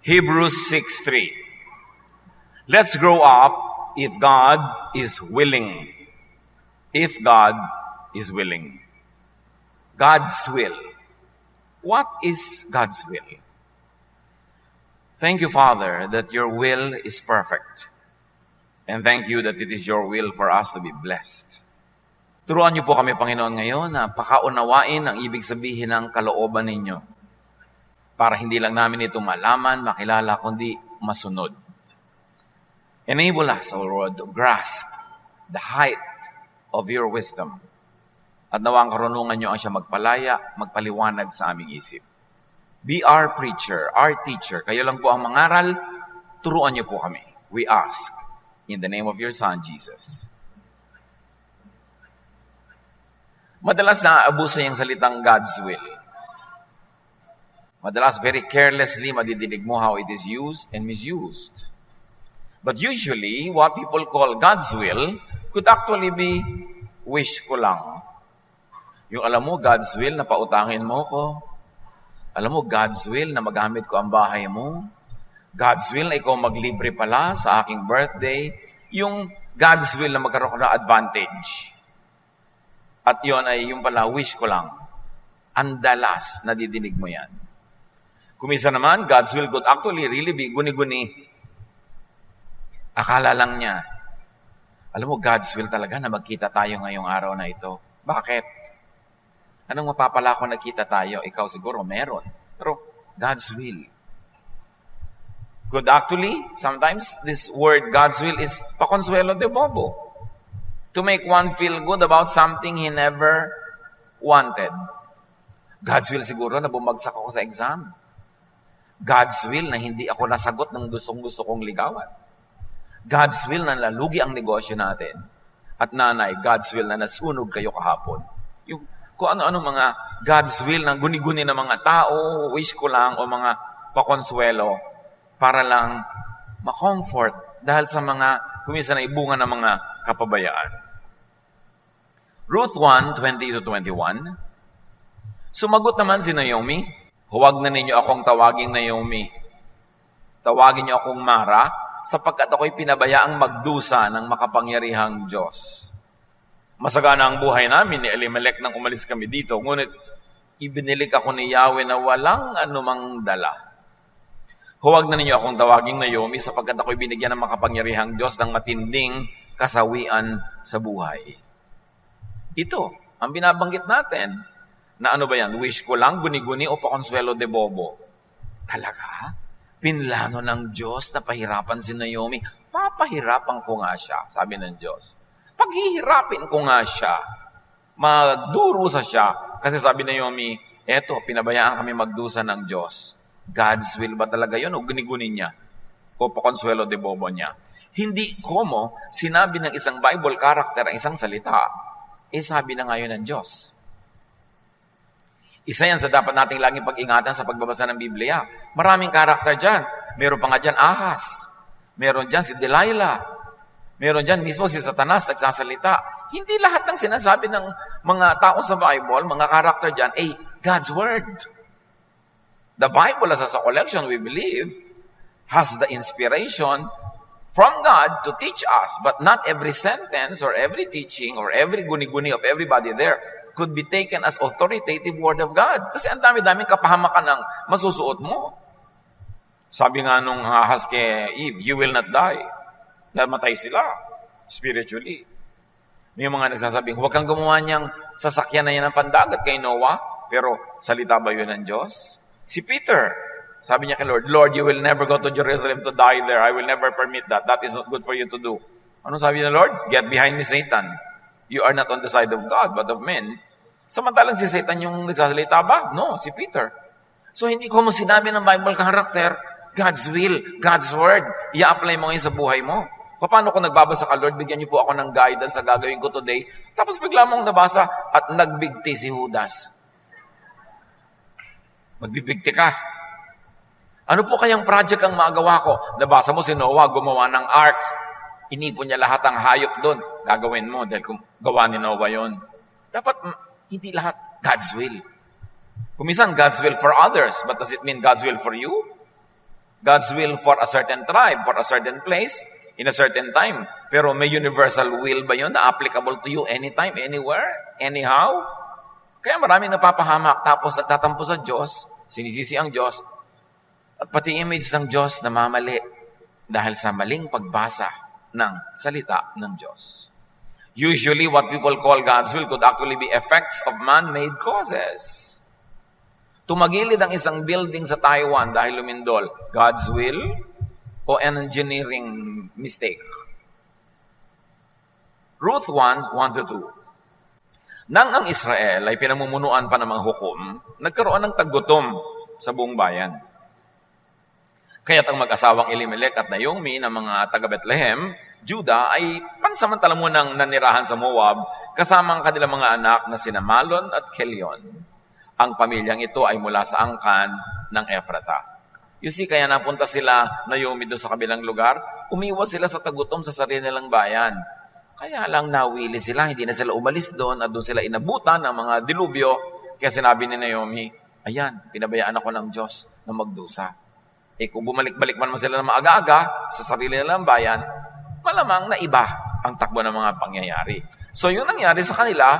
Hebrews 6:3. Let's grow up if God is willing. If God is willing. God's will. What is God's will? Thank you, Father, that your will is perfect. And thank you that it is your will for us to be blessed. Turuan niyo po kami, Panginoon, ngayon na pakaunawain ang ibig sabihin ng kalooban ninyo. Para hindi lang namin ito malaman, makilala, kundi masunod. Enable us, O Lord, to grasp the height of your wisdom. At nawa ang karunungan niyo ang siya magpalaya, magpaliwanag sa aming isip. Be our preacher, our teacher. Kayo lang po ang mangaral, turuan niyo po kami. We ask in the name of your Son, Jesus. Madalas naaabuso yung salitang God's will. Madalas very carelessly madidinig mo how it is used and misused. But usually, what people call God's will could actually be wish ko lang. Yung alam mo, God's will na pautangin mo ko. Alam mo, God's will na magamit ko ang bahay mo. God's will na ikaw maglibre pala sa aking birthday. Yung God's will na magkaroon ng advantage. At yon ay yung pala, wish ko lang. Andalas, nadidinig mo yan. Kumisa naman, God's will could actually really be guni-guni. Akala lang niya. Alam mo, God's will talaga na magkita tayo ngayong araw na ito. Bakit? Anong mapapala kung nagkita tayo? Ikaw siguro meron. Pero God's will. Could actually, sometimes this word God's will is pakonsuelo de bobo. To make one feel good about something he never wanted. God's will siguro na bumagsak ako sa exam. God's will na hindi ako nasagot ng gustong-gusto kong ligawan. God's will na nalugi ang negosyo natin. At nanay, God's will na nasunog kayo kahapon. Yung kung ano-ano mga God's will na guni-guni na mga tao, wish ko lang, o mga pakonsuelo para lang ma-comfort dahil sa mga kuminsan na ibunga ng mga kapabayaan. Ruth 1:20-21. Sumagot naman si Naomi, huwag na ninyo akong tawaging Naomi. Tawagin niyo akong Mara, sapagkat ako'y pinabayaang magdusa ng makapangyarihang Diyos. Masagana ang buhay namin ni Elimelech nang umalis kami dito, ngunit ibinilik ako ni Yahweh na walang anumang dala. Huwag na ninyo akong tawaging Naomi, sapagkat ako'y binigyan ng makapangyarihang Diyos ng matinding kasawian sa buhay. Ito, ang binabanggit natin, na ano ba yan? Wish ko lang, guni-guni o pakonsuelo de bobo. Talaga? Pinlano ng Diyos na pahirapan si Naomi. Papahirapan ko nga siya, sabi ng Diyos. Paghihirapin ko nga siya. Magdurusa siya. Kasi sabi ni Naomi, eto, pinabayaan kami magdusa ng Diyos. God's will ba talaga yun o guni-guni niya? O pakonsuelo de bobo niya? Hindi komo sinabi ng isang Bible character ang isang salita. Sabi na ngayon ng Diyos. Isa yan sa dapat nating laging pag-ingatan sa pagbabasa ng Biblia. Maraming karakter dyan. Meron pa nga dyan Ahaz. Meron dyan si Delilah. Meron dyan mismo si Satanas nagsasalita. Hindi lahat ng sinasabi ng mga tao sa Bible, mga karakter dyan, God's Word. The Bible as a collection, we believe, has the inspiration from God to teach us. But not every sentence or every teaching or every guni-guni of everybody there could be taken as authoritative word of God. Kasi ang dami-daming kapahamakan ang masusuot mo. Sabi nga nung Ahaz kay Eve, you will not die. Namatay sila spiritually. May mga nagsasabing, huwag kang gumawa niyang sasakyan na yan ng pandagat kay Noah. Pero salita ba yun ng Diyos? Si Peter, sabi niya kay Lord, Lord, you will never go to Jerusalem to die there. I will never permit that. That is not good for you to do. Ano sabi ng Lord? Get behind me, Satan. You are not on the side of God, but of men. Samantalang si Satan yung nagsasalita ba? No, si Peter. So hindi ko mo sinabi ng Bible character, God's will, God's word, i-apply mo ngayon sa buhay mo. Paano kung nagbabasa ka, Lord, bigyan niyo po ako ng guidance sa gagawin ko today, tapos bigla mong nabasa at nagbigti si Judas. Magbibigti ka. Ano po kayang project ang magawa ko? Nabasa mo si Noah, gumawa ng ark. Inipon niya lahat ang hayop doon. Gagawin mo dahil kung gawa ni Noah yon. Dapat hindi lahat God's will. Kumisan God's will for others, but does it mean God's will for you? God's will for a certain tribe, for a certain place, in a certain time. Pero may universal will ba yun na applicable to you anytime, anywhere, anyhow? Kaya maraming napapahamak tapos nagtatampo sa Diyos, sinisisi ang Diyos, at pati image ng Diyos namamali dahil sa maling pagbasa ng salita ng Diyos. Usually, what people call God's will could actually be effects of man-made causes. Tumagilid ang isang building sa Taiwan dahil lumindol. God's will o an engineering mistake? Ruth 1, 1-2. Nang ang Israel ay pinamumunuan pa ng mga hukom, nagkaroon ng taggutom sa buong bayan. Kaya't ang mag-asawang Elimelech at Naomi ng mga taga-Bethlehem, Judah, ay pansamantala munang nanirahan sa Moab kasama ang kanilang mga anak na sina Malon at Kelion. Ang pamilyang ito ay mula sa angkan ng Ephrata. You see, kaya napunta sila Naomi doon sa kabilang lugar, umiwas sila sa tagutom sa sarili nilang bayan. Kaya lang nawili sila, hindi na sila umalis doon at doon sila inabutan ng mga dilubyo. Kaya sinabi ni Naomi, ayan, pinabayaan ako ng Diyos na magdusa. Kung bumalik-balik man sila ng maaga-aga sa sarili nilang bayan, malamang na iba ang takbo ng mga pangyayari. So yung nangyari sa kanila,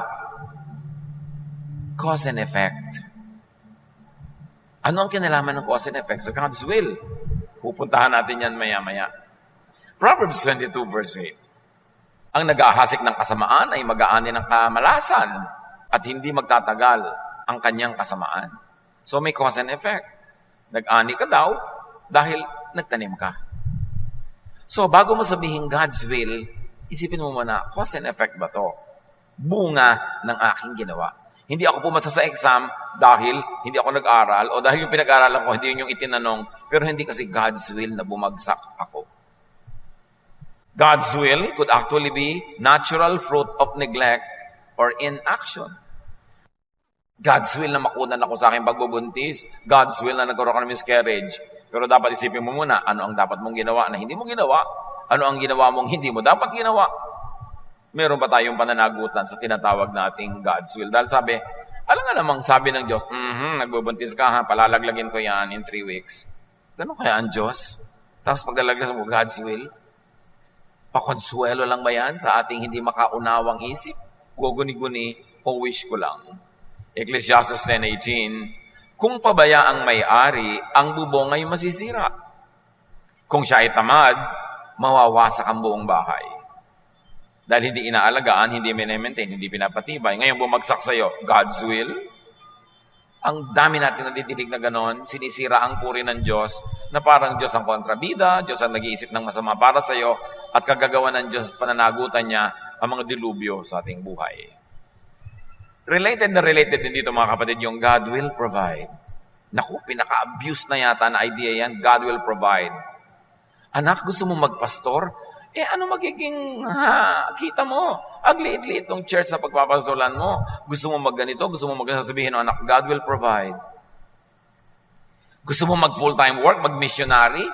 cause and effect. Ano ang kinalaman ng cause and effect? So God's will. Pupuntahan natin yan maya-maya. Proverbs 22 verse 8. Ang nag-ahasik ng kasamaan ay mag-aani ng kamalasan at hindi magtatagal ang kanyang kasamaan. So may cause and effect. Nag-ani ka daw dahil nagtanim ka. So bago mo sabihin God's will, isipin mo muna, cause and effect ba to? Bunga ng aking ginawa. Hindi ako pumasa sa exam dahil hindi ako nag-aral o dahil yung pinag-aralan ko, hindi yun yung itinanong, pero hindi kasi God's will na bumagsak ako. God's will could actually be natural fruit of neglect or inaction. God's will na makunan ako sa aking pagbubuntis. God's will na nagkaroon ka ng miscarriage. Pero dapat isipin mo muna, ano ang dapat mong ginawa na hindi mo ginawa? Ano ang ginawa mong hindi mo dapat ginawa? Meron ba tayong pananagutan sa tinatawag nating God's will? Dahil sabi, alam nga namang sabi ng Diyos, nagbubuntis ka ha, palalaglagin ko yan in 3 weeks. Ganun kaya ang Diyos? Tapos paglalaglas mo, God's will? Pakonsuelo lang ba yan sa ating hindi makaunawang isip? Guguni-guni o wish ko lang? Ecclesiastes 10:18, kung pabaya ang may-ari, ang bubong ay masisira. Kung siya ay tamad, mawawasak ang buong bahay. Dahil hindi inaalagaan, hindi maintain, hindi pinapatibay. Ngayon bumagsak sa'yo, God's will. Ang dami natin nadidinig na ganon, sinisira ang puri ng Diyos, na parang Diyos ang kontrabida, Diyos ang nag-iisip ng masama para sa'yo, at kagagawa ng Diyos, pananagutan niya ang mga dilubyo sa ating buhay. Related na related din dito mga kapatid, yung God will provide. Naku, pinaka-abuse na yata na idea yan, God will provide. Anak, gusto mo magpastor? Ano magiging kita mo? Ang liit-liit ng church na pagpapastolan mo. Gusto mo magganito, gusto mo sabihin ng anak, God will provide. Gusto mo mag full-time work, mag-missionary?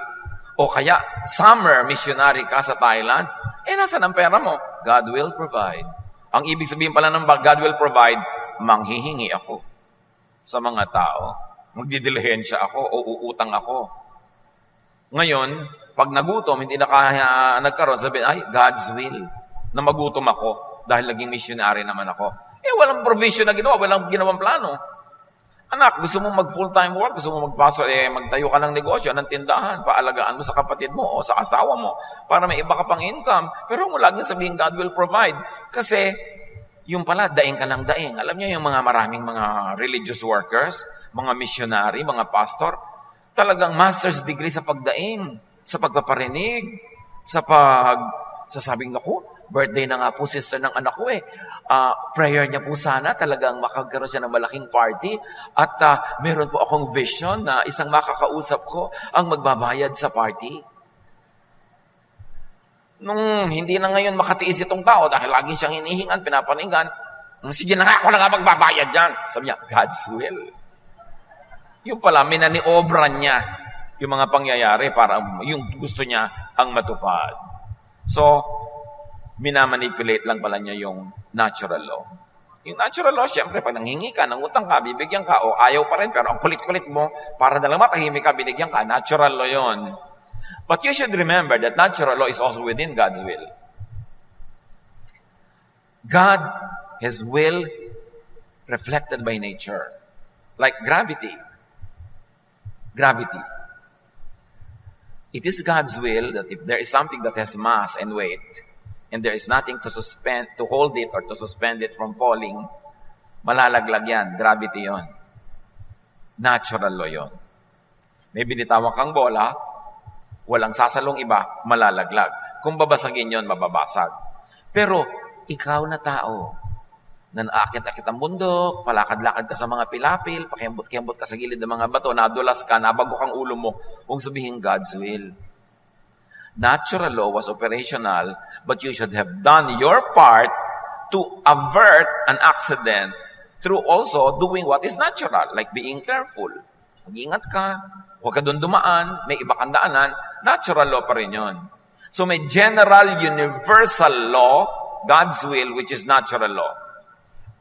O kaya, summer missionary ka sa Thailand? Nasaan ang pera mo? God will provide. Ang ibig sabihin pala ng God will provide, manghihingi ako sa mga tao. Magdidilihensya ako o uutang ako. Ngayon, pag nagutom, hindi na kaya nagkaroon, sabihin, ay, God's will, na magutom ako dahil naging missionary naman ako. Walang provision na ginawa, walang ginawang plano. Anak, gusto mo mag full-time work, gusto mo magpasok, magtayo ka ng negosyo, ng tindahan, paalagaan mo sa kapatid mo o sa asawa mo para may iba ka pang income. Pero mo laging sabihin, God will provide. Kasi, yung pala, daing ka ng daing. Alam niyo yung mga maraming mga religious workers, mga missionary, mga pastor, talagang master's degree sa pagdaing, sa pagpaparinig, sasabing, naku, birthday na nga po sister ng anak ko prayer niya po sana talagang makagkaroon siya ng malaking party at meron po akong vision na isang makakausap ko ang magbabayad sa party. Nung hindi na ngayon makatiis itong tao dahil laging siyang hinihingan, pinapaningan, sige na nga, ako na nga magbabayad dyan. Sabi niya, God's will. Yung pala, minaniobra niya yung mga pangyayari para yung gusto niya ang matupad. So, minamanipulate lang pala niya yung natural law. Yung natural law, syempre, pag nanghingi ka, nangutang ka, bibigyan ka, o ayaw pa rin, pero ang kulit-kulit mo, para na lang matahimik ka, binigyan ka, natural law yon. But you should remember that natural law is also within God's will. God, His will reflected by nature. Like gravity. Gravity. It is God's will that if there is something that has mass and weight, and there is nothing to hold it or to suspend it from falling, malalaglag yan. Gravity yon. Natural law yon. May binitawan kang bola, walang sasalong iba, malalaglag. Kung babasagin yon, mababasag. Pero, ikaw na tao, na naakit-akit ang bundok, palakad-lakad ka sa mga pilapil, pakiambot-kiambot ka sa gilid ng mga bato, nadulas ka, nabagok ang ulo mo, kung sabihin God's will. Natural law was operational, but you should have done your part to avert an accident through also doing what is natural, like being careful. Mag-ingat ka, huwag ka doon dumaan, may iba kang daanan, natural law pa rin yun. So may general, universal law, God's will, which is natural law.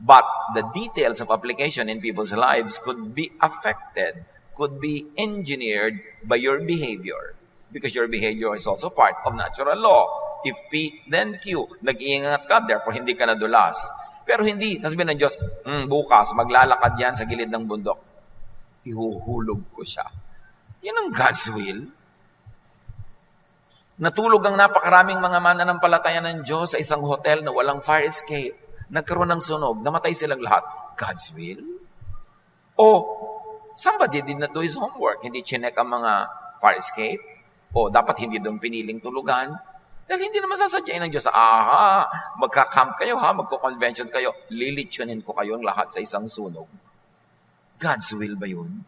But the details of application in people's lives could be affected, could be engineered by your behavior. Because your behavior is also part of natural law. If P, then Q. Nag-iingat ka, therefore hindi ka nadulas. Pero hindi, sasabihin ng Diyos, bukas, maglalakad yan sa gilid ng bundok. Ihuhulog ko siya. Yan ang God's will. Natulog ang napakaraming mga mananampalataya ng Diyos sa isang hotel na walang fire escape. Nagkaroon ng sunog, namatay silang lahat. God's will? O, somebody did not do his homework. Hindi chinek ang mga fire escape. O, dapat hindi doon piniling tulugan. Dahil hindi naman sasadyain ng Diyos, magka-camp kayo magko-convention kayo, lilitsunin ko kayong lahat sa isang sunog. God's will ba yun?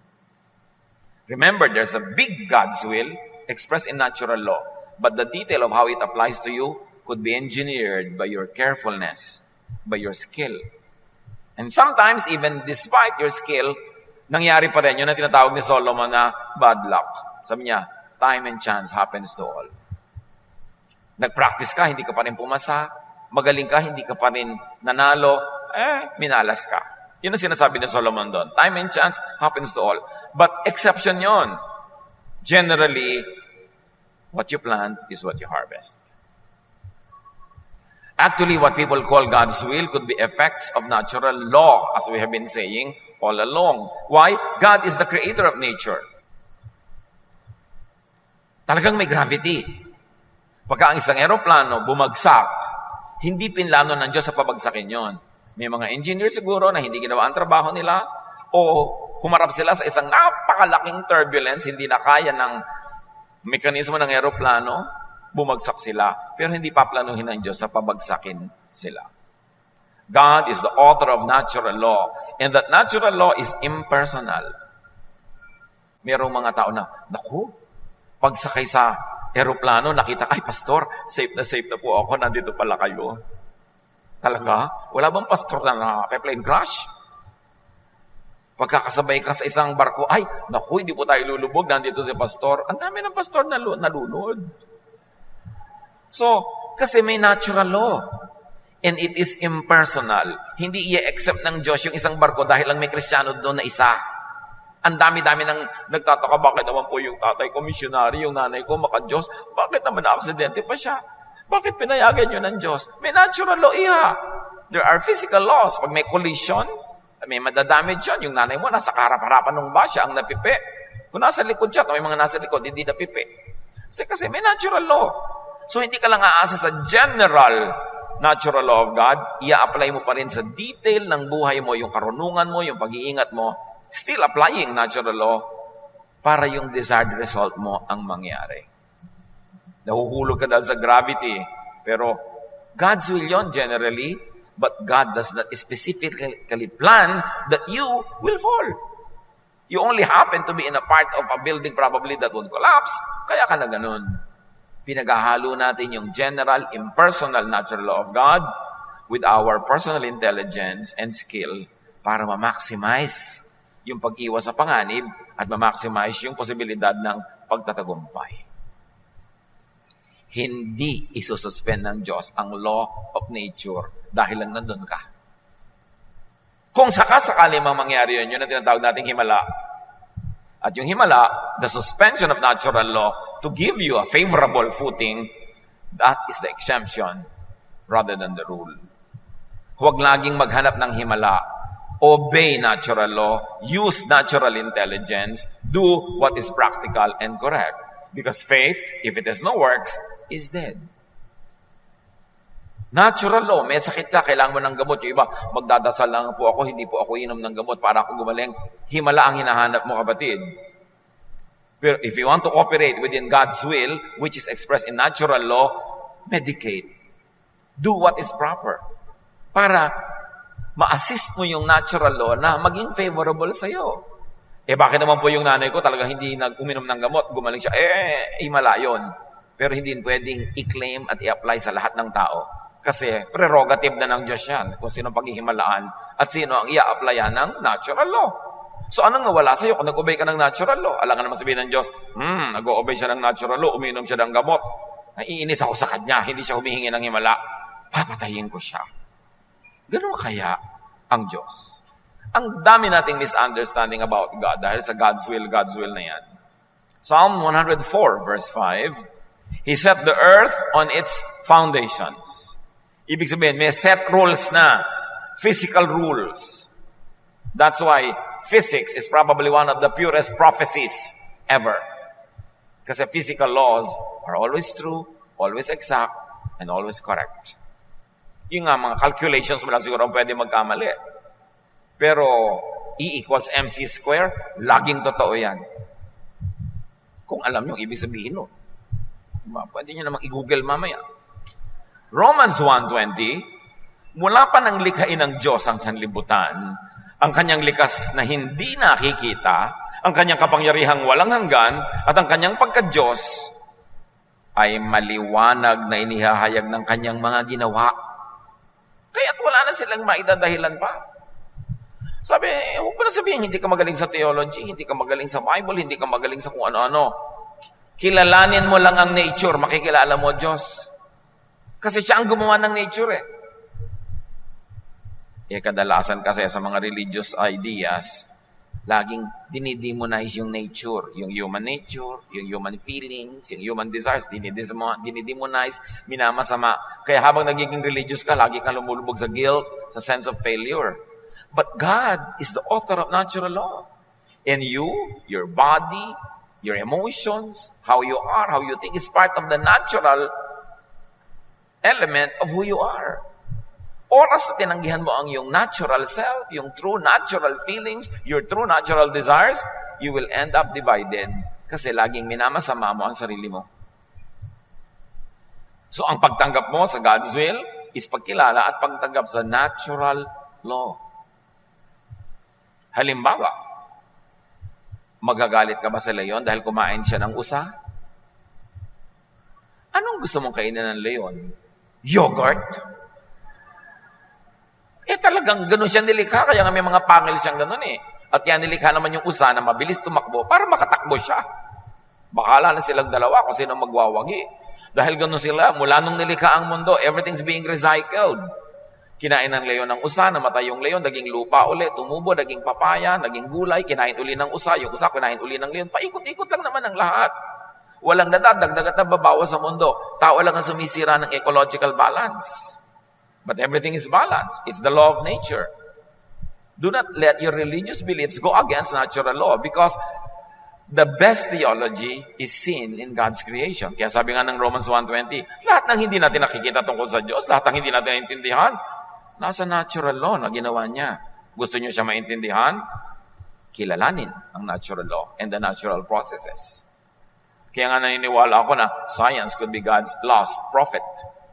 Remember, there's a big God's will expressed in natural law. But the detail of how it applies to you could be engineered by your carefulness, by your skill. And sometimes, even despite your skill, nangyari pa rin yun na tinatawag ni Solomon na bad luck. Sabi niya, time and chance happens to all. Nag-practice ka, hindi ka pa rin pumasa. Magaling ka, hindi ka pa rin nanalo. Minalas ka. Yun ang sinasabi ni Solomon doon. Time and chance happens to all. But exception yon. Generally, what you plant is what you harvest. Actually, what people call God's will could be effects of natural law, as we have been saying all along. Why? God is the creator of nature. Talagang may gravity. Pagka ang isang aeroplano bumagsak, hindi pinlano ng Diyos sa pabagsakin yon. May mga engineer siguro na hindi ginawa ang trabaho nila o humarap sila sa isang napakalaking turbulence, hindi na kaya ng mekanismo ng aeroplano, bumagsak sila. Pero hindi pa planuhin ng Diyos na pabagsakin sila. God is the author of natural law, and that natural law is impersonal. Merong mga tao na, naku, pagsakay sa aeroplano, nakita, ay pastor, safe na po ako, nandito pala kayo. Talaga? Wala bang pastor na nakaka-plane crash? Pagkakasabay ka sa isang barko, ay, naku, hindi po tayo lulubog, nandito si pastor. Ang dami ng pastor na nalunod. So, kasi may natural law. And it is impersonal. Hindi i-accept ng Diyos yung isang barko dahil lang may Kristiyano doon na isa. Ang dami-dami nang nagtataka, bakit naman po yung tatay ko, missionary, yung nanay ko, maka-Diyos, bakit naman na-aksidente pa siya? Bakit pinayagan yun ng Diyos? May natural law, iha. There are physical laws. Pag may collision, may madadamage yun. Yung nanay mo, nasa kaharap-harapan ng basya, ang napipi. Kung nasa likod siya, may mga nasa likod, hindi napipi. Kasi may natural law. So, hindi ka lang aasa sa general natural law of God, i-apply mo pa rin sa detail ng buhay mo, yung karunungan mo, yung pag-iingat mo, still applying natural law para yung desired result mo ang mangyari. Nahuhulog ka dahil sa gravity, pero God's will yon generally, but God does not specifically plan that you will fall. You only happen to be in a part of a building probably that would collapse, kaya ka na ganun. Pinaghahalo natin yung general, impersonal natural law of God with our personal intelligence and skill para ma-maximize yung pag-iwas sa panganib at ma-maximize yung posibilidad ng pagtatagumpay. Hindi isususpend ng Diyos ang law of nature dahil lang nandun ka. Kung sakasakali mang mangyari yun, yun ang tinatawag nating himala. At yung himala, the suspension of natural law to give you a favorable footing, that is the exemption rather than the rule. Huwag laging maghanap ng himala. Obey natural law, use natural intelligence, do what is practical and correct. Because faith, if it has no works, is dead. Natural law, may sakit ka, kailangan mo ng gamot. Yung iba, magdadasal lang po ako, hindi po ako inom ng gamot para ako gumaling. Himala ang hinahanap mo, kapatid. Pero if you want to operate within God's will, which is expressed in natural law, medicate. Do what is proper. Para ma-assist mo yung natural law na maging favorable sa'yo. Bakit naman po yung nanay ko talaga hindi uminom ng gamot, gumaling siya? Himala yun. Pero hindi pwedeng i-claim at i-apply sa lahat ng tao. Kasi prerogative na ng Diyos yan kung sino paghihimalaan at sino ang i-applyan ng natural law. So anong nawala sa'yo kung nag-obey ka ng natural law? Alam ka naman sabihin ng Diyos, nag-obey siya ng natural law, uminom siya ng gamot. Naiinis ako sa kanya, hindi siya humihingi ng himala. Papatayin ko siya. Ganun kaya ang Diyos? Ang dami nating misunderstanding about God dahil sa God's will na yan. Psalm 104 verse 5, He set the earth on its foundations. Ibig sabihin, may set rules na. Physical rules. That's why physics is probably one of the purest prophecies ever. Kasi physical laws are always true, always exact, and always correct. Yung nga, mga calculations mo lang siguro pwede magkamali. Pero E equals MC square, laging totoo yan. Kung alam nyo, ibig sabihin no. Pwede nyo namang i-google mamaya. Romans 1:20, mula pa nang likhain ng Diyos ang sanlibutan, ang kanyang likas na hindi nakikita, ang kanyang kapangyarihang walang hanggan, at ang kanyang pagka-Diyos ay maliwanag na inihahayag ng kanyang mga ginawa. Kaya't wala na silang maidadahilan pa. Sabi, huwag mo na sabihin, hindi ka magaling sa theology, hindi ka magaling sa Bible, hindi ka magaling sa kung ano-ano. Kilalanin mo lang ang nature, makikilala mo Diyos. Kasi siya ang gumawa ng nature kadalasan kasi sa mga religious ideas, laging dinidemonize yung nature, yung human nature, yung human feelings, yung human desires, dinidemonize, minamasama. Kaya habang nagiging religious ka, lagi kang lumulubog sa guilt, sa sense of failure. But God is the author of natural law. And you, your body, your emotions, how you are, how you think is part of the natural element of who you are. Oras na tinanggihan mo ang iyong natural self, yung true natural feelings, your true natural desires, you will end up divided kasi laging minamasama mo ang sarili mo. So ang pagtanggap mo sa God's will is pagkilala at pagtanggap sa natural law. Halimbawa, magagalit ka ba sa leon dahil kumain siya ng usa? Anong gusto mong kainin ng leon? Yogurt? Talagang ganun siya nilikha, kaya nga may mga pangil siyang ganun At yan nilikha naman yung usa na mabilis tumakbo para makatakbo siya. Bakala na silang dalawa kung sino magwawagi. Dahil ganun sila, mula nung nilikha ang mundo, everything's being recycled. Kinain ng leon ng usa, namatay yung leon, naging lupa ulit, tumubo, naging papaya, naging gulay, kinain uli ng usa, yung usa kinain uli ng leon. Paikot-ikot lang naman ang lahat. Walang nadadagdag at nababawas sa mundo. Tao lang ang sumisira ng ecological balance. But everything is balanced. It's the law of nature. Do not let your religious beliefs go against natural law because the best theology is seen in God's creation. Kaya sabi nga ng Romans 1:20, lahat ng hindi natin nakikita tungkol sa Diyos, lahat ng hindi natin naintindihan, nasa natural law na ginawa niya. Gusto niyo siya maintindihan? Kilalanin ang natural law and the natural processes. Kaya nga naniniwala ako na science could be God's lost prophet.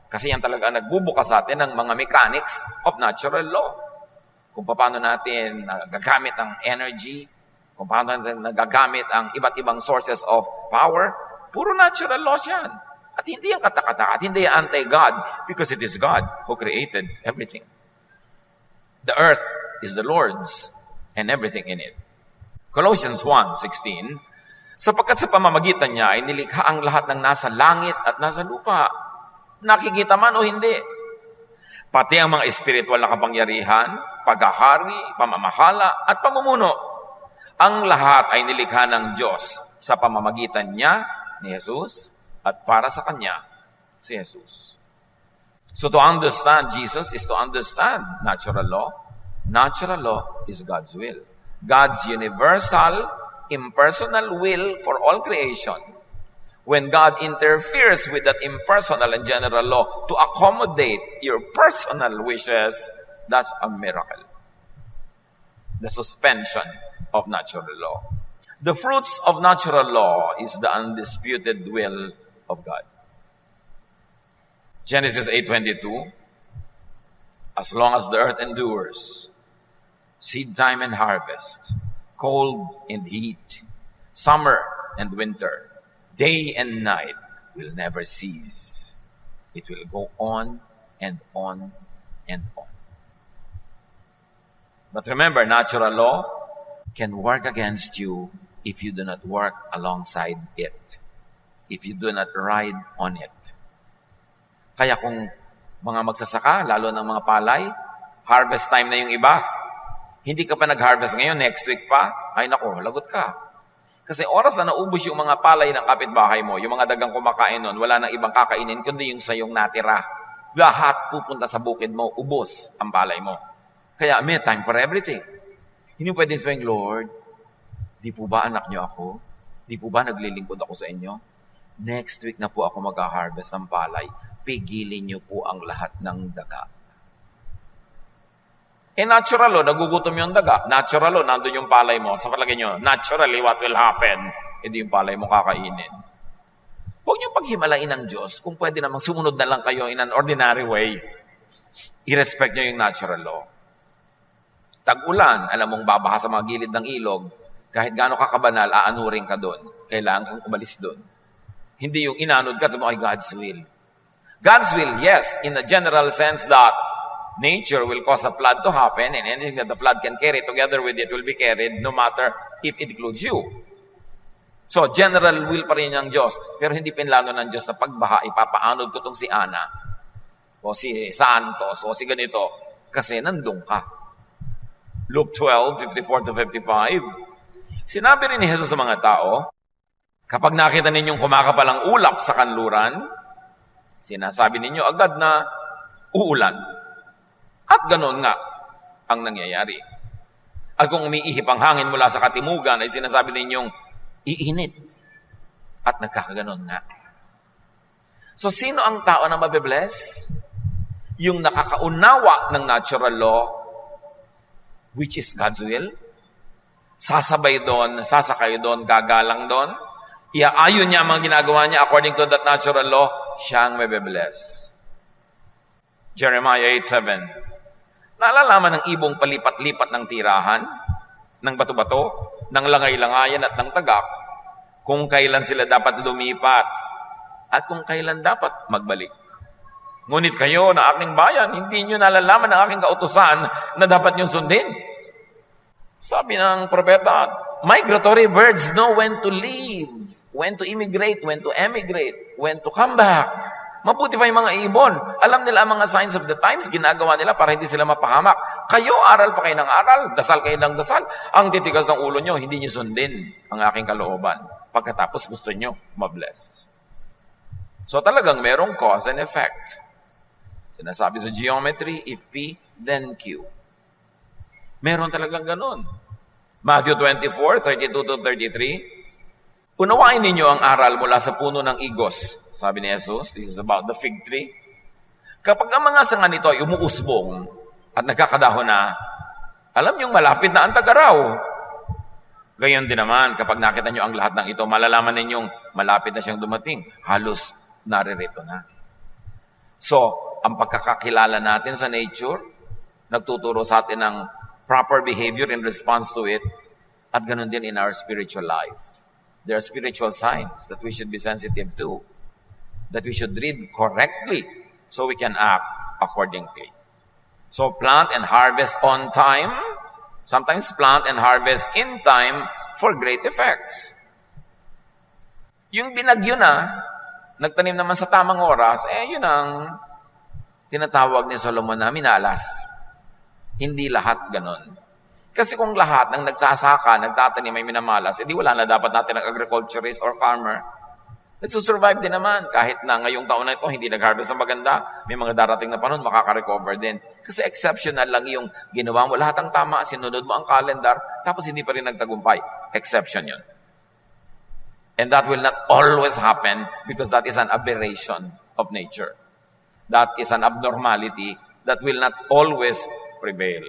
Kasi yan talaga nagbubukas sa atin ng mga mechanics of natural law. Kung paano natin nagagamit ang energy, kung paano natin nagagamit ang iba't ibang sources of power, puro natural laws yan. At hindi yung katakata, at hindi yung anti-God, because it is God who created everything. The earth is the Lord's and everything in it. Colossians 1:16, sapagkat sa pamamagitan niya ay nilikha ang lahat ng nasa langit at nasa lupa. Nakikita man o hindi. Pati ang mga espiritual na kapangyarihan, paghahari, pamamahala, at pamumuno. Ang lahat ay nilikha ng Diyos sa pamamagitan niya, ni Jesus, at para sa Kanya, si Jesus. So to understand Jesus is to understand natural law. Natural law is God's will. God's universal, impersonal will for all creation. When God interferes with that impersonal and general law to accommodate your personal wishes, that's a miracle. The suspension of natural law. The fruits of natural law is the undisputed will of God. Genesis 8:22, as long as the earth endures, seed time and harvest, cold and heat, summer and winter, day and night will never cease. It will go on and on and on. But remember, natural law can work against you if you do not work alongside it, if you do not ride on it. Kaya kung mga magsasaka, lalo ng mga palay, harvest time na yung iba, hindi ka pa nag-harvest ngayon, next week pa, ay nako, lagot ka. Kasi oras na naubos yung mga palay ng kapitbahay mo, yung mga dagang kumakain nun, wala nang ibang kakainin, kundi yung sayong natira. Lahat pupunta sa bukid mo, ubos ang palay mo. Kaya may time for everything. Hindi pwede sabihin, Lord, di po ba anak niyo ako? Di po ba naglilingkod ako sa inyo? Next week na po ako mag-harvest ng palay. Pigilin niyo po ang lahat ng daga. Natural law, nagugutom yung daga. Natural law, nandun yung palay mo. Sa palagay nyo, naturally, what will happen? Hindi yung palay mo kakainin. Huwag niyo paghimalain ng Diyos kung pwede namang sumunod na lang kayo in an ordinary way. I-respect niyo yung natural law. Tag-ulan, alam mong babaha sa mga gilid ng ilog, kahit gaano kakabanal, aanurin ka doon. Kailangan kang umalis doon. Hindi yung inanod ka, sabi mo, ay God's will. God's will, yes, in a general sense that nature will cause a flood to happen and anything that the flood can carry together with it will be carried no matter if it includes you. So, general will pa rin ang Diyos. Pero hindi pinlano ng Diyos na pagbaha, ipapaanod ko tong si Ana o si Santos o si ganito kasi nandun ka. Luke 12:54-55. Sinabi rin ni Jesus sa mga tao, kapag nakita ninyong kumakapalang ulap sa kanluran, sinasabi ninyo agad na uulan. At ganoon nga ang nangyayari. At kung umiihip ang hangin mula sa katimugan, ay sinasabi ninyong iinit. At nagkakaganon nga. So, sino ang tao na mabibless? Yung nakakaunawa ng natural law, which is God's will. Sasabay doon, sasakay doon, gagalang doon. Iaayon niya ang mga ginagawa niya according to that natural law, siyang mabibless. Jeremiah 8:7. Naalalaman ng ibong palipat-lipat ng tirahan, ng bato-bato, ng langay-langayan at ng tagak, kung kailan sila dapat lumipat at kung kailan dapat magbalik. Ngunit kayo na aking bayan, hindi nyo nalalaman ang aking kautusan na dapat nyo sundin. Sabi ng propeta, migratory birds know when to leave, when to immigrate, when to emigrate, when to come back. Mabuti pa yung mga ibon. Alam nila ang mga signs of the times, ginagawa nila para hindi sila mapahamak. Kayo, aral pa kayo ng aral, dasal kayo ng dasal. Ang titigas ng ulo nyo, hindi nyo sundin ang aking kalooban. Pagkatapos gusto nyo mabless. So talagang merong cause and effect. Sinasabi sa geometry, if P, then Q. Meron talagang ganun. Matthew 24:32-33. Unawain ninyo ang aral mula sa puno ng igos. Sabi ni Jesus, this is about the fig tree. Kapag ang mga sanga nito ay umuusbong at nagkakadahon na, alam niyong malapit na ang tag-araw. Gayon din naman, kapag nakita niyo ang lahat ng ito, malalaman ninyong malapit na siyang dumating. Halos naririto na. So, ang pagkakakilala natin sa nature, nagtuturo sa atin ng proper behavior in response to it, at ganun din in our spiritual life. There are spiritual signs that we should be sensitive to, that we should read correctly so we can act accordingly. So plant and harvest on time, sometimes plant and harvest in time for great effects. Yung binagyo na, nagtanim naman sa tamang oras, yun ang tinatawag ni Solomon na minalas. Hindi lahat ganon. Kasi kung lahat ng nagsasaka, nagtatanim, may minamalas, edi wala na dapat natin ng agriculturist or farmer. Nagsusurvive din naman. Kahit na ngayong taon na ito, hindi nag-harvest ng maganda, may mga darating na panahon, makaka-recover din. Kasi exceptional lang yung ginawa mo. Lahat ang tama, sinunod mo ang calendar, tapos hindi pa rin nagtagumpay. Exception yun. And that will not always happen because that is an aberration of nature. That is an abnormality that will not always prevail.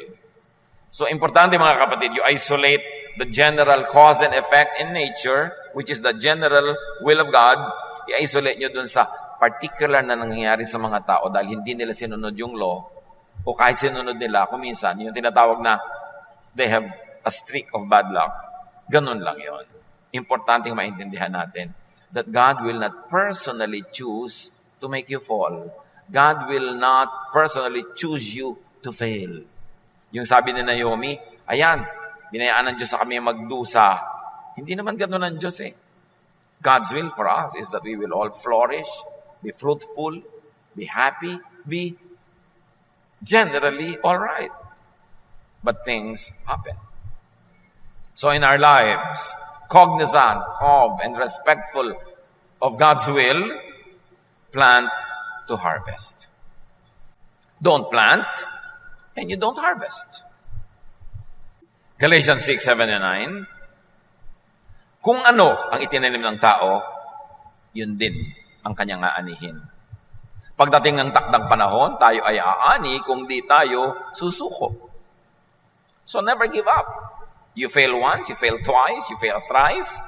So, importante mga kapatid, you isolate the general cause and effect in nature, which is the general will of God. I-isolate nyo dun sa particular na nangyayari sa mga tao dahil hindi nila sinunod yung law o kahit sinunod nila, kung minsan, yung tinatawag na they have a streak of bad luck. Ganun lang yon. Importante maintindihan natin that God will not personally choose to make you fall. God will not personally choose you to fail. Yung sabi ni Naomi, ayan, binayaan ng Diyos sa kami magdusa. Hindi naman gano'n ang Diyos eh. God's will for us is that we will all flourish, be fruitful, be happy, be generally all right. But things happen. So in our lives, cognizant of and respectful of God's will, plant to harvest. Don't plant, and you don't harvest. Galatians 6, 7, and 9, kung ano ang itinanim ng tao, yun din ang kanyang aanihin. Pagdating ng takdang panahon, tayo ay aani kung di tayo susuko. So never give up. You fail once, you fail twice, you fail thrice.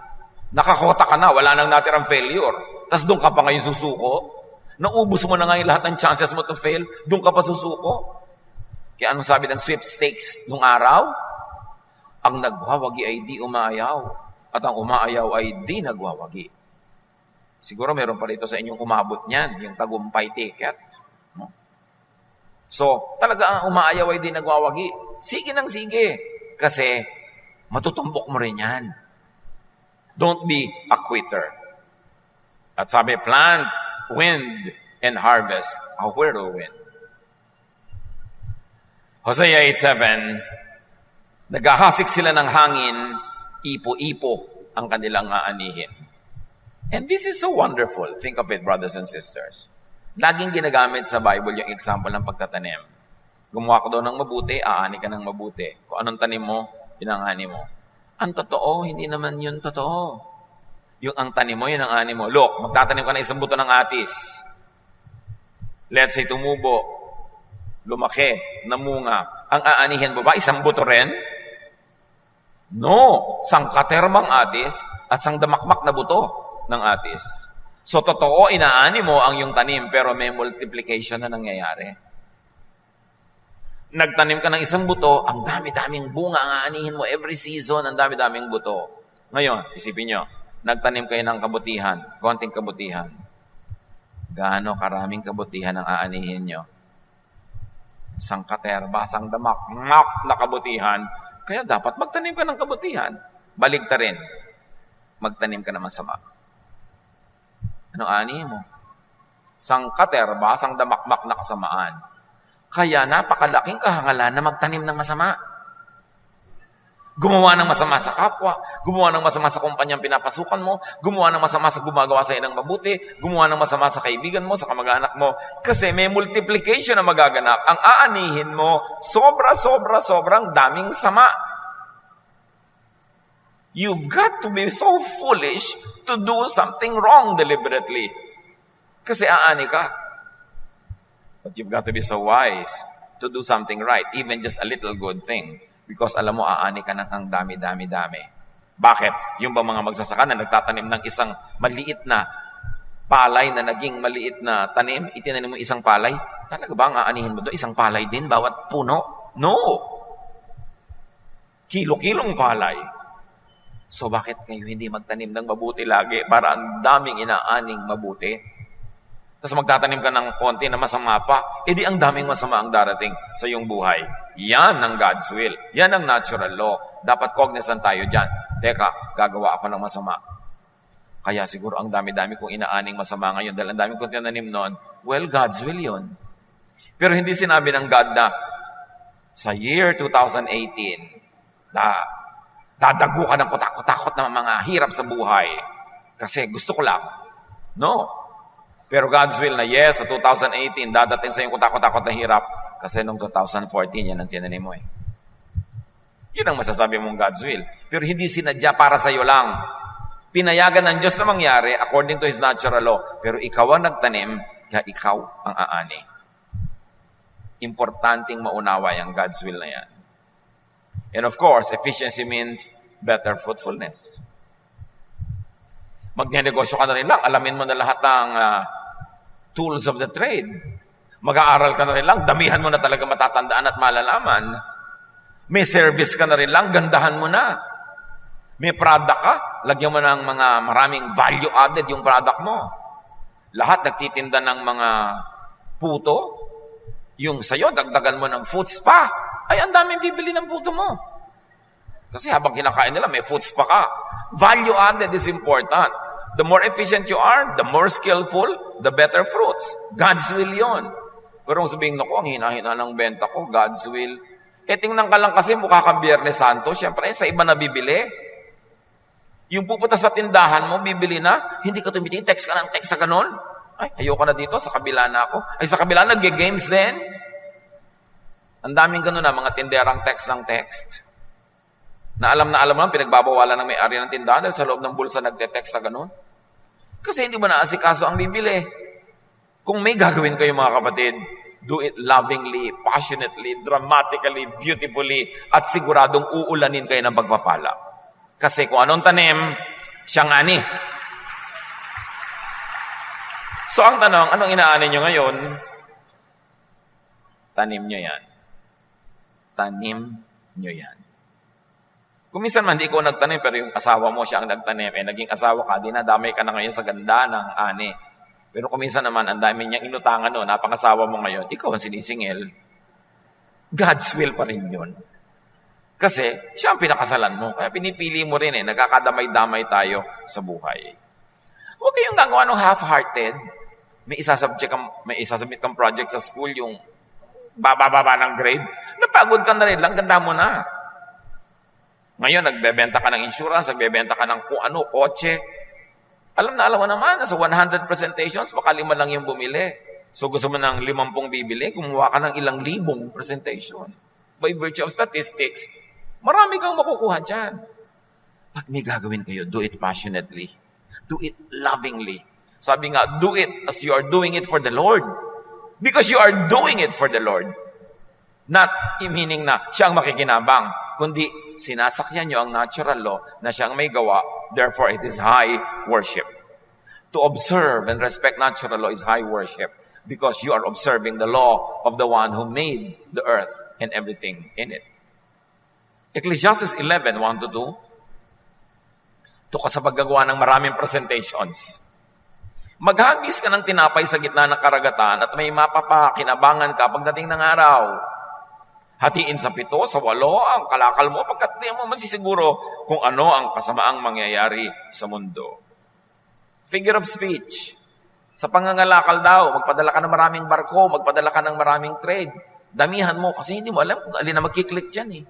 Nakakota ka na, wala nang natirang failure. Tapos doon ka pa ngayon susuko. Naubos mo na ngayon lahat ng chances mo to fail, doon ka pa susuko. Kaya anong sabi ng sweepstakes nung araw? Ang nagwawagi ay di umaayaw, at ang umaayaw ay di nagwawagi. Siguro meron pa rito sa inyong umabot niyan, yung tagumpay ticket. No? So, talaga ang umaayaw ay di nagwawagi. Sige nang sige. Kasi, matutumbok mo rin yan. Don't be a quitter. At sabi, plant, wind, and harvest a whirlwind. Hosea 8:7, naghahasik sila ng hangin, ipo-ipo ang kanilang aanihin. And this is so wonderful. Think of it, brothers and sisters. Laging ginagamit sa Bible yung example ng pagtatanim. Gumawa ka daw ng mabuti, aani ka ng mabuti. Kung anong tanim mo, yun ang ani mo. Ang totoo, hindi naman yun totoo. Yung ang tanim mo, yun ang ani mo. Look, magtatanim ka ng isang buto ng atis. Let's say tumubo, lumaki, namunga. Ang aanihin mo ba, isang buto rin? No. Sangkatermang atis at sang damakmak na buto ng atis. So, totoo, inaani mo ang yung tanim, pero may multiplication na nangyayari. Nagtanim ka ng isang buto, ang dami-daming bunga ang aanihin mo. Every season, ang dami-daming buto. Ngayon, isipin nyo, nagtanim kayo ng kabutihan, konting kabutihan. Gaano karaming kabutihan ang aanihin nyo? Sang katerba, sang damak, na kabutihan. Kaya dapat magtanim ka ng kabutihan. Baligta rin, magtanim ka ng masama. Ano aanihin mo? Sang katerba, sang damakmak na kasamaan. Kaya napakalaking kahangalan na magtanim ng masama. Gumawa ng masama sa kapwa, gumawa ng masama sa kumpanyang pinapasukan mo, gumawa ng masama sa gumagawa sa ng mabuti, gumawa ng masama sa kaibigan mo, sa kamag-anak mo. Kasi may multiplication na magaganap. Ang aanihin mo, sobrang daming sama. You've got to be so foolish to do something wrong deliberately. Kasi aani ka. But you've got to be so wise to do something right, even just a little good thing. Because alam mo, aani ka ng ang dami. Bakit? Yung ba mga magsasaka na nagtatanim ng isang maliit na palay na naging maliit na tanim, itinanim mo isang palay, talaga ba ang aanihin mo doon? Isang palay din, bawat puno? No! Kilo-kilong palay. So bakit kayo hindi magtanim ng mabuti lagi para ang daming inaaning mabuti? Tapos magtatanim ka ng konti na masama pa, edi ang daming masama ang darating sa iyong buhay. Yan ang God's will. Yan ang natural law. Dapat cognizant tayo dyan. Teka, gagawa ako ng masama. Kaya siguro ang dami-dami kong inaaning masama ngayon dahil ang dami kong tinanim noon. Well, God's will yun. Pero hindi sinabi ng God na sa year 2018, dadago ka ng kutakot-takot ng mga hirap sa buhay kasi gusto ko lang. No. Pero God's will na yes, sa 2018, dadating sa yung kutakot-takot na hirap kasi noong 2014, yan ang tinanim mo eh. Yun ang masasabi mong God's will. Pero hindi sinadya para sa iyo lang. Pinayagan ng Diyos na mangyari according to His natural law. Pero ikaw ang nagtanim, kaya ikaw ang aani. Importanteng maunawa ang God's will na yan. And of course, efficiency means better fruitfulness. Magnenegosyo ka na rin lang, alamin mo na lahat ng tools of the trade. Mag-aaral ka na rin lang, damihan mo na talaga matatandaan at malalaman. May service ka na rin lang, gandahan mo na. May product ka, lagyan mo ng mga maraming value added yung product mo. Lahat nagtitinda ng mga puto, yung sa'yo, dagdagan mo ng food spa. Ay, ang daming bibili ng puto mo. Kasi habang kinakain nila, may food spa ka. Value added is important. The more efficient you are, the more skillful, the better fruits. God's will yon. Pero kung sabihin ko, ang hina-hina ng benta ko, God's will. Tingnan ka lang kasi mukha kang Biyernes Santo, syempre sa iba na bibili. Yung pupunta sa tindahan mo, bibili na, hindi ka tumitingin, text ka ng text sa ganon. Ay, ayoko na dito, sa kabila na ako. Ay, sa kabila, nag-games din. Ang daming ganon na, mga tinderang text ng text. Na alam mo lang, pinagbabawalan ng may-ari ng tindahan dahil sa loob ng bulsa nagte-text sa ganon. Kasi hindi mo naasikaso ang bibili. Kung may gagawin kayo mga kapatid, do it lovingly, passionately, dramatically, beautifully, at siguradong uulanin kayo ng pagpapala. Kasi kung anong tanim, siyang ani. So ang tanong, anong inaani nyo ngayon? Tanim nyo yan. Tanim nyo yan. Kung minsan man, di ko nagtanim, pero yung asawa mo siya ang nagtanim, naging asawa ka, dinadamay ka na ngayon sa ganda ng ani. Pero kung minsan naman, ang dami niyang inutangan napangasawa mo ngayon, ikaw ang sinisingil. God's will pa rin yun. Kasi, siya ang pinakasalan mo. Kaya pinipili mo rin nagkakadamay-damay tayo sa buhay. Huwag kayong gagawa ng half-hearted. May isasubmit kang project sa school, yung baba ng grade. Napagod ka na rin lang, ganda mo na. Ngayon, nagbebenta ka ng insurance, nagbebenta ka ng kung ano, kotse. Alam mo naman, sa 100 presentations, baka 5 lang yung bumili. So gusto mo ng 50 bibili, gumawa ka ng ilang libong presentation. By virtue of statistics, marami kang makukuha dyan. Pag may gagawin kayo, do it passionately. Do it lovingly. Sabi nga, do it as you are doing it for the Lord. Because you are doing it for the Lord. Not meaning na siya ang makikinabang, kundi sinasakyan nyo ang natural law na siya ang may gawa, therefore it is high worship. To observe and respect natural law is high worship because you are observing the law of the one who made the earth and everything in it. Ecclesiastes 11:1-2, ito ka sa paggagawa ng maraming presentations. Maghagis ka ng tinapay sa gitna ng karagatan at may mapapakinabangan ka pagdating ng araw. Hatiin sa 7, sa 8 ang kalakal mo pagkat di mo masisiguro kung ano ang kasamaang mangyayari sa mundo. Figure of speech. Sa pangangalakal daw, magpadala ka ng maraming barko, magpadala ka ng maraming trade. Damihan mo kasi hindi mo alam kung alin na magkiklik dyan eh.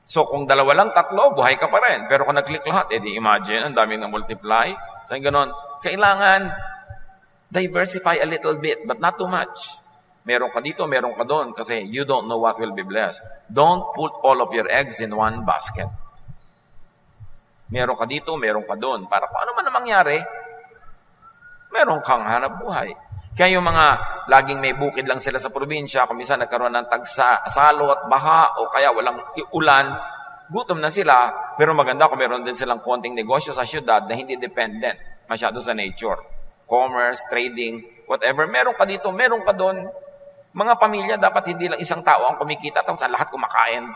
So kung 2 lang, 3, buhay ka pa rin. Pero kung nag-click lahat, di imagine, ang daming na-multiply. So ganon, kailangan diversify a little bit, but not too much. Meron ka dito, meron ka doon, kasi you don't know what will be blessed. Don't put all of your eggs in one basket. Meron ka dito, meron ka doon. Para kung ano man ang mangyari, meron kang hanap buhay. Kaya yung mga laging may bukid lang sila sa probinsya, kung minsan nagkaroon ng tagsalo at baha, o kaya walang ulan, gutom na sila, pero maganda kung meron din silang konting negosyo sa syudad na hindi dependent masyado sa nature. Commerce, trading, whatever. Meron ka dito, meron ka doon. Mga pamilya, dapat hindi lang isang tao ang kumikita, tapos lahat kumakain.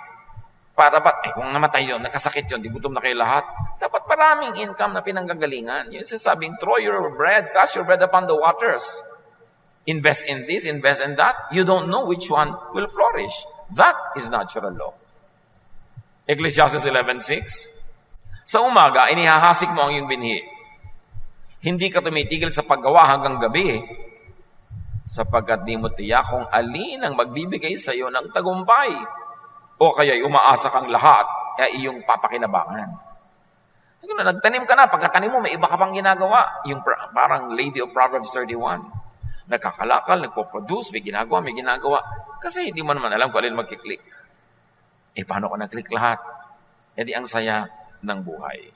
Para ba't, kung namatay yun, nagkasakit yun, di gutom na kayo lahat. Dapat maraming income na pinanggagalingan. Yung sasabing, throw your bread, cast your bread upon the waters. Invest in this, invest in that. You don't know which one will flourish. That is natural law. Ecclesiastes 11:6. Sa umaga, inihahasik mo ang iyong binhi. Hindi ka tumitigil sa paggawa hanggang gabi. sapagkat di mo tiyak kung alin ang magbibigay sa iyo ng tagumpay. O kaya'y umaasa kang lahat ay iyong papakinabangan. Nagtanim ka na, pagkatanim mo, may iba ka pang ginagawa. Yung parang Lady of Proverbs 31. Nagkakalakal, nagpo-produce, may ginagawa. Kasi hindi mo naman alam kung alin magkiklik. Paano ka nag-click lahat? Di ang saya ng buhay.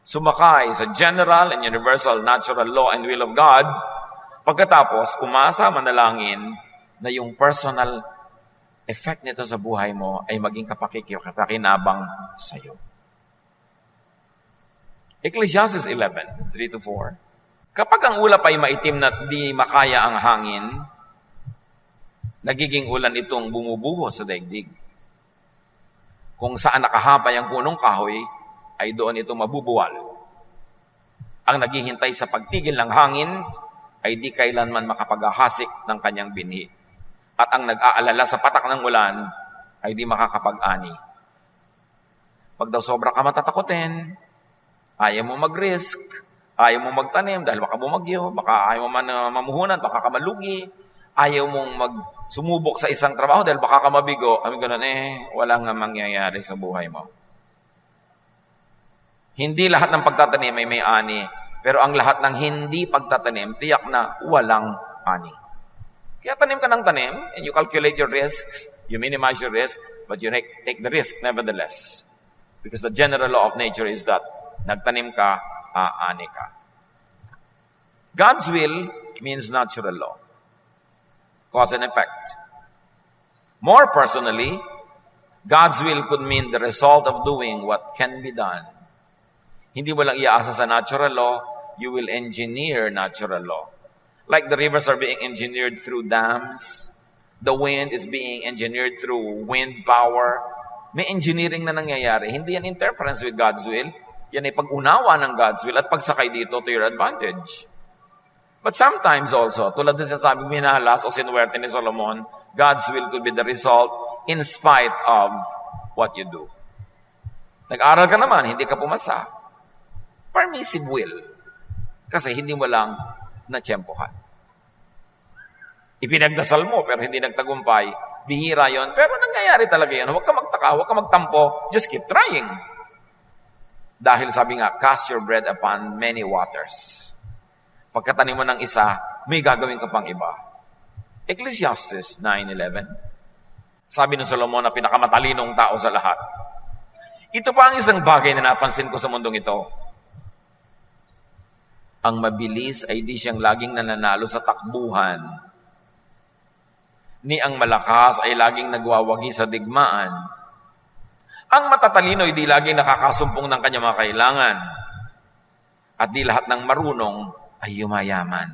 Sumakay sa general and universal natural law and will of God, pagkatapos, umasa, manalangin na yung personal effect nito sa buhay mo ay maging kapakinabang sa iyo. Ecclesiastes 11, 3-4. Kapag ang ulap ay maitim na di makaya ang hangin, nagiging ulan itong bumubuho sa daigdig. Kung saan nakahapay ang punong kahoy, ay doon ito mabubuwal. Ang naghihintay sa pagtigil ng hangin ay di kailanman makapaghahasik ng kanyang binhi. At ang nag-aalala sa patak ng ulan ay di makakapag-ani. Pag daw sobra ka matatakotin, ayaw mo mag-risk, ayaw mo magtanim dahil baka bumagyo, baka ayaw mo man mamuhunan, baka ka malugi, ayaw mong sumubok sa isang trabaho dahil baka ka mabigo, wala nga mangyayari sa buhay mo. Hindi lahat ng pagtatanim ay may ani, pero ang lahat ng hindi pagtatanim, tiyak na walang ani. Kaya tanim ka ng tanim, and you calculate your risks, you minimize your risk, but you take the risk nevertheless. Because the general law of nature is that nagtanim ka, aani ka. God's will means natural law. Cause and effect. More personally, God's will could mean the result of doing what can be done. Hindi mo lang iaasa sa natural law, you will engineer natural law. Like the rivers are being engineered through dams, the wind is being engineered through wind power. May engineering na nangyayari. Hindi yan interference with God's will. Yan ay pag-unawa ng God's will at pagsakay dito to your advantage. But sometimes also, tulad ng sinasabing minalas o sinuwerte ni Solomon, God's will could be the result in spite of what you do. Nag-aral ka naman, hindi ka pumasa. Permissive will. Kasi hindi mo lang natsyempohan. Ipinagdasal mo pero hindi nagtagumpay, bihira yon. Pero nangyayari talaga yan. Huwag ka magtaka, huwag ka magtampo, just keep trying. Dahil sabi nga, cast your bread upon many waters. Pagkatanim mo ng isa, may gagawin ka pang iba. Ecclesiastes 9:11. Sabi ng Solomon na pinakamatalinong tao sa lahat. Ito pa ang isang bagay na napansin ko sa mundong ito. Ang mabilis ay di siyang laging nananalo sa takbuhan. Ni ang malakas ay laging nagwawagi sa digmaan. Ang matatalino ay di laging nakakasumpong ng kanyang mga kailangan. At di lahat ng marunong ay yumayaman.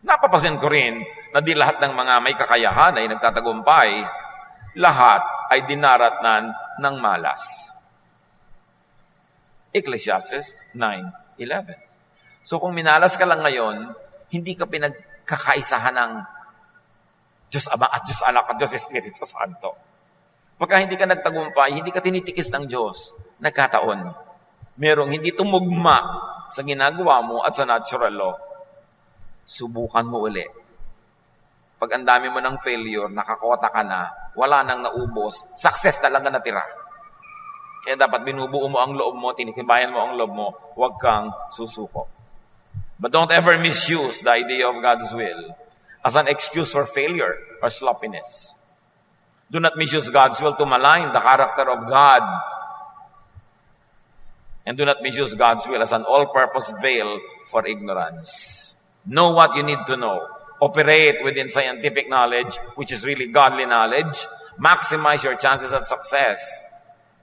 Napapansin ko rin na di lahat ng mga may kakayahan ay nagtatagumpay. Lahat ay dinaratnan ng malas. Ecclesiastes 9:11. So kung minalas ka lang ngayon, hindi ka pinagkakaisahan ng Diyos Ama at Diyos Anak at Diyos Espiritu Santo. Pagka hindi ka nagtagumpay, hindi ka tinitikis ng Diyos, nagkataon. Merong hindi tumugma sa ginagawa mo at sa natural law. Subukan mo uli. Pag ang dami mo ng failure, nakakota ka na, wala nang naubos, success talaga natira. Kaya dapat binubuo mo ang loob mo, tinitibayan mo ang loob mo, huwag kang susuko. But don't ever misuse the idea of God's will as an excuse for failure or sloppiness. Do not misuse God's will to malign the character of God. And do not misuse God's will as an all-purpose veil for ignorance. Know what you need to know. Operate within scientific knowledge, which is really godly knowledge. Maximize your chances at success.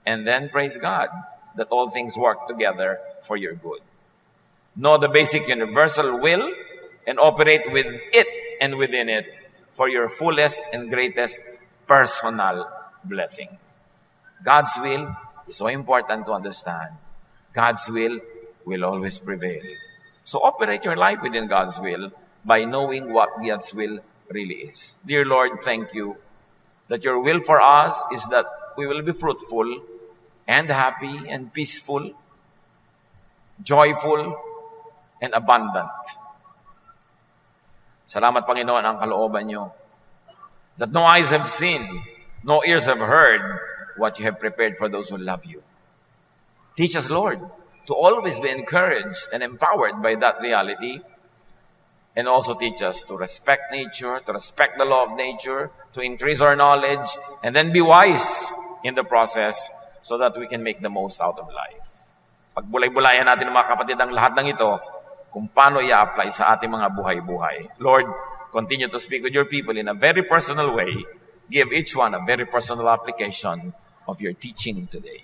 And then praise God that all things work together for your good. Know the basic universal will and operate with it and within it for your fullest and greatest personal blessing. God's will is so important to understand. God's will always prevail. So operate your life within God's will by knowing what God's will really is. Dear Lord, thank you that your will for us is that we will be fruitful and happy and peaceful, joyful, and abundant. Salamat, Panginoon, ang kalooban nyo. That no eyes have seen, no ears have heard what you have prepared for those who love you. Teach us, Lord, to always be encouraged and empowered by that reality. And also teach us to respect nature, to respect the law of nature, to increase our knowledge, and then be wise in the process so that we can make the most out of life. Pagbulay-bulayan natin mga kapatid ang lahat ng ito, kung paano i-apply sa ating mga buhay-buhay. Lord, continue to speak with your people in a very personal way. Give each one a very personal application of your teaching today.